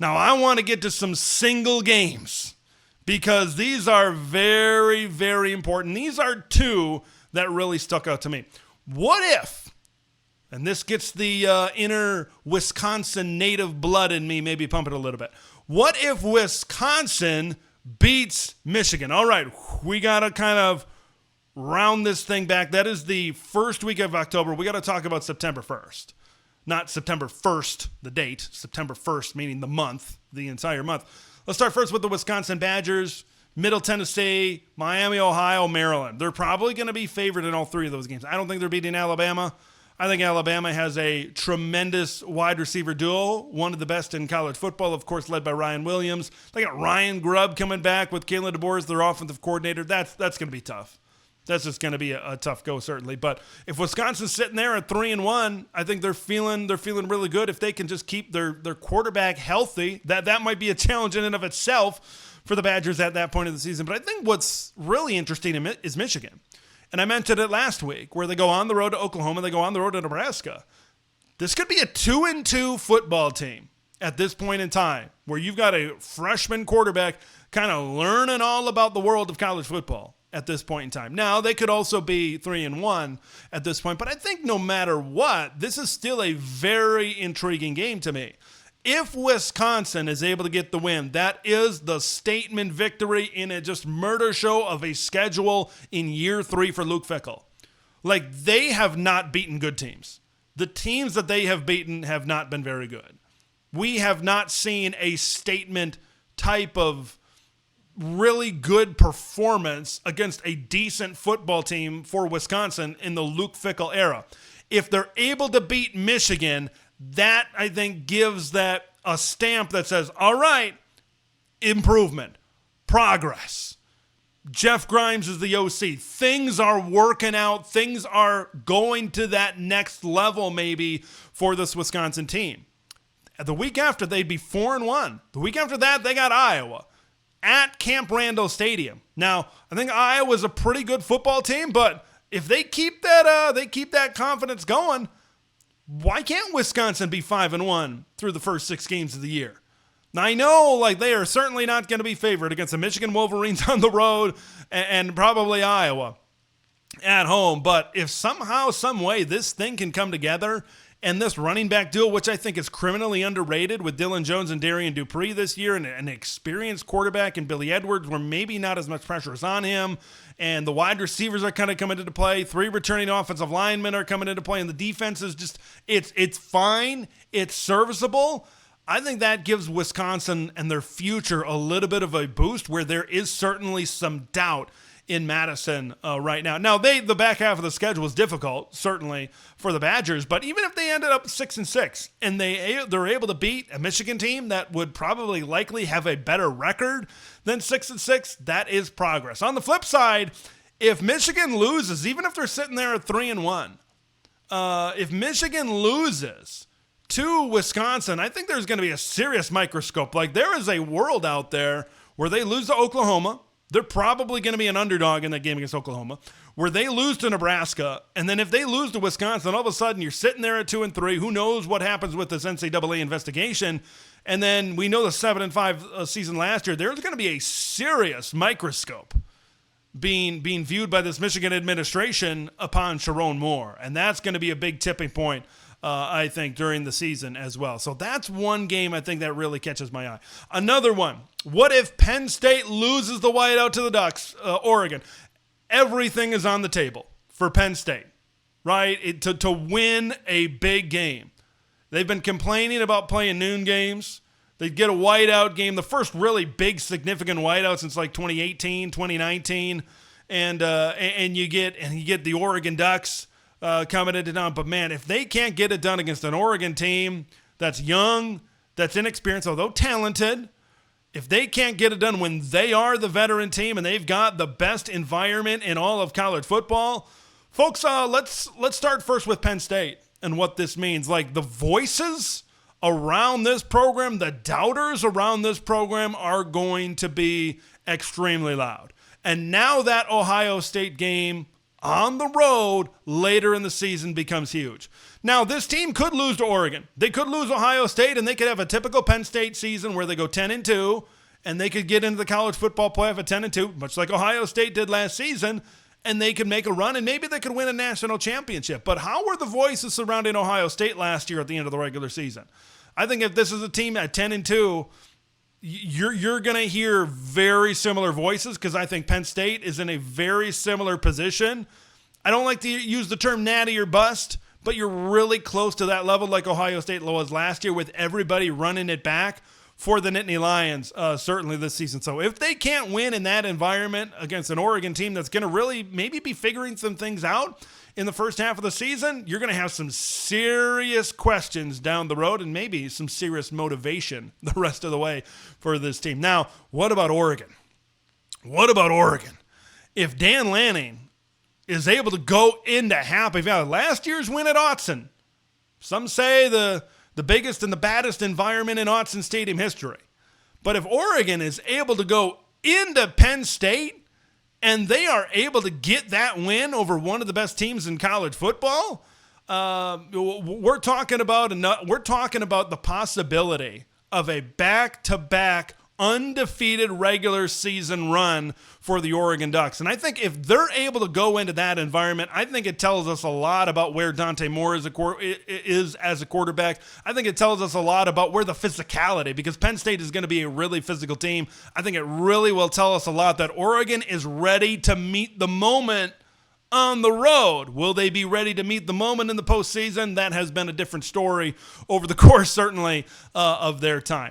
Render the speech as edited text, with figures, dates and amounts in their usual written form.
Now, I want to get to some single games because these are very, very important. These are two that really stuck out to me. What if, and this gets the inner Wisconsin native blood in me maybe pumping a little bit. What if Wisconsin beats Michigan? All right, we got to kind of round this thing back. That is the first week of October. We got to talk about September 1st. Not September 1st, the date. September 1st, meaning the month, the entire month. Let's start first with the Wisconsin Badgers, Middle Tennessee, Miami, Ohio, Maryland. They're probably going to be favored in all three of those games. I don't think they're beating Alabama. I think Alabama has a tremendous wide receiver duo, one of the best in college football, of course, led by Ryan Williams. They got Ryan Grubb coming back with Kalen DeBoer as their offensive coordinator. That's going to be tough. That's just going to be a tough go, certainly. But if Wisconsin's sitting there at 3-1, I think they're feeling really good. If they can just keep their quarterback healthy, that might be a challenge in and of itself for the Badgers at that point of the season. But I think what's really interesting is Michigan. And I mentioned it last week, where they go on the road to Oklahoma, they go on the road to Nebraska. This could be a 2-2 football team at this point in time, where you've got a freshman quarterback kind of learning all about the world of college football at this point in time. Now, they could also be 3-1 at this point, but I think no matter what, this is still a very intriguing game to me. If Wisconsin is able to get the win, that is the statement victory in a just murder show of a schedule in year 3 for Luke Fickell. Like, they have not beaten good teams. The teams that they have beaten have not been very good. We have not seen a statement type of really good performance against a decent football team for Wisconsin in the Luke Fickell era. If they're able to beat Michigan, that I think gives that a stamp that says, all right, improvement, progress. Jeff Grimes is the OC. Things are working out. Things are going to that next level maybe for this Wisconsin team. The week after, they'd be 4-1. The week after that, they got Iowa at Camp Randall Stadium. Now, I think Iowa's a pretty good football team, but if they keep that confidence going, why can't Wisconsin be 5-1 through the first 6 games of the year? Now, I know they are certainly not going to be favored against the Michigan Wolverines on the road and probably Iowa at home, but if somehow, some way this thing can come together, and this running back duo, which I think is criminally underrated with Dylan Jones and Darian Dupree this year, and an experienced quarterback in Billy Edwards where maybe not as much pressure is on him, and the wide receivers are kind of coming into play. 3 returning offensive linemen are coming into play, and the defense is just, it's fine. It's serviceable. I think that gives Wisconsin and their future a little bit of a boost where there is certainly some doubt in Madison right now. Now, the back half of the schedule is difficult, certainly, for the Badgers, but even if they ended up 6-6 and they're able to beat a Michigan team that would probably likely have a better record than 6-6, that is progress. On the flip side, if Michigan loses, even if they're sitting there at 3-1, if Michigan loses to Wisconsin, I think there's going to be a serious microscope. There is a world out there where they lose to Oklahoma. They're probably going to be an underdog in that game against Oklahoma, where they lose to Nebraska, and then if they lose to Wisconsin, all of a sudden you're sitting there at 2-3. Who knows what happens with this NCAA investigation? And then we know the 7-5 season last year. There's going to be a serious microscope being viewed by this Michigan administration upon Sharon Moore, and that's going to be a big tipping point, I think, during the season as well. So that's one game I think that really catches my eye. Another one, what if Penn State loses the whiteout to the Ducks, Oregon? Everything is on the table for Penn State, right? To win a big game. They've been complaining about playing noon games. They get a whiteout game, the first really big significant whiteout since 2018, 2019, and you get the Oregon Ducks coming into town. But man, if they can't get it done against an Oregon team that's young, that's inexperienced, although talented, if they can't get it done when they are the veteran team and they've got the best environment in all of college football, folks, let's start first with Penn State and what this means. The voices around this program, the doubters around this program are going to be extremely loud. And now that Ohio State game, on the road later in the season becomes huge. Now, this team could lose to Oregon. They could lose Ohio State, and they could have a typical Penn State season where they go 10-2, and they could get into the college football playoff at 10-2, much like Ohio State did last season, and they could make a run, and maybe they could win a national championship. But how were the voices surrounding Ohio State last year at the end of the regular season? I think if this is a team at 10-2, you're going to hear very similar voices, because I think Penn State is in a very similar position. I don't like to use the term natty or bust, but you're really close to that level like Ohio State was last year, with everybody running it back for the Nittany Lions, certainly this season. So if they can't win in that environment against an Oregon team that's going to really maybe be figuring some things out in the first half of the season, you're going to have some serious questions down the road, and maybe some serious motivation the rest of the way for this team. Now, what about Oregon? What about Oregon? If Dan Lanning is able to go into Happy Valley, last year's win at Autzen, some say the biggest and the baddest environment in Autzen Stadium history. But if Oregon is able to go into Penn State and they are able to get that win over one of the best teams in college football, we're talking about the possibility of a back-to-back undefeated regular season run for the Oregon Ducks. And I think if they're able to go into that environment, I think it tells us a lot about where Dante Moore is as a quarterback. I think it tells us a lot about where the physicality, because Penn State is going to be a really physical team. I think it really will tell us a lot that Oregon is ready to meet the moment on the road. Will they be ready to meet the moment in the postseason? That has been a different story over the course, certainly, of their time.